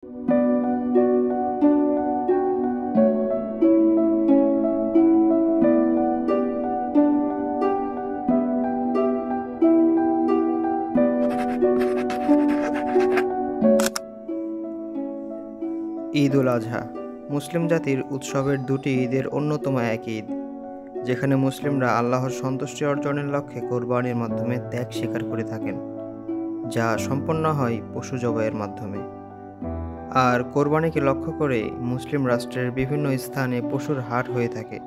ঈদ উল আজহা মুসলিম জাতির উৎসবের দুটি ঈদের অন্যতম এক ঈদ, যেখানে মুসলিমরা আল্লাহর সন্তুষ্টি অর্জনের লক্ষ্যে কোরবানির মাধ্যমে ত্যাগ স্বীকার করে থাকেন, যা সম্পন্ন হয় পশু জবাইয়ের মাধ্যমে। আর কোরবানিকে লক্ষ্য করে মুসলিম রাষ্ট্রের বিভিন্ন স্থানে পশুর হাট হয়ে থাকে।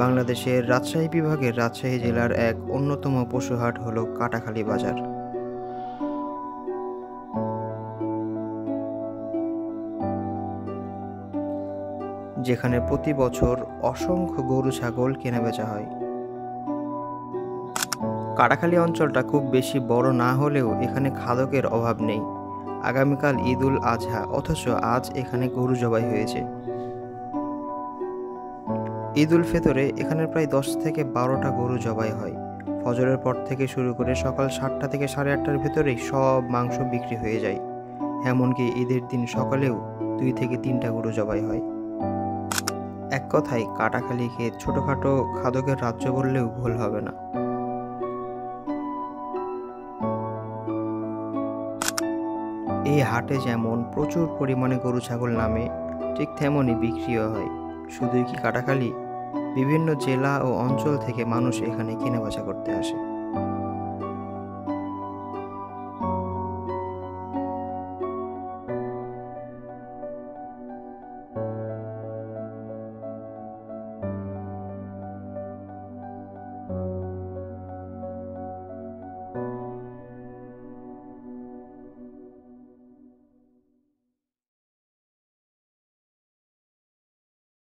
বাংলাদেশের রাজশাহী বিভাগের রাজশাহী জেলার এক অন্যতম পশু হাট হল কাটাখালী বাজার। যেখানে প্রতি বছর অসংখ্য গরু ছাগল কেনাবেচা হয়। কাটাখালী অঞ্চলটা খুব বেশি বড় না হলেও এখানে খাদকের অভাব নেই। আগামীকাল ঈদ উল আজহা, অথচ আজ এখানে গরু জবাই হয়েছে। ঈদ উল ফিতরে এখানে প্রায় 10 থেকে 12টা গরু জবাই হয়। ফজরের পর থেকে শুরু করে সকাল 7টা থেকে 8:30টার ভেতরেই সব মাংস বিক্রি হয়ে যায়। এমনকি ঈদের দিন সকালেও 2 থেকে 3টা গরু জবাই হয়। এক কথায় কাটাখালীকে ছোটখাটো খাদকের রাজ্য বললেও ভুল হবে না। এই হাটে যেমন প্রচুর পরিমাণে গরু ছাগল নামে, ঠিক তেমনই বিক্রিও হয়। শুধুই কি কাটাখালী, বিভিন্ন জেলা ও অঞ্চল থেকে মানুষ এখানে কেনাবেচা করতে আসে।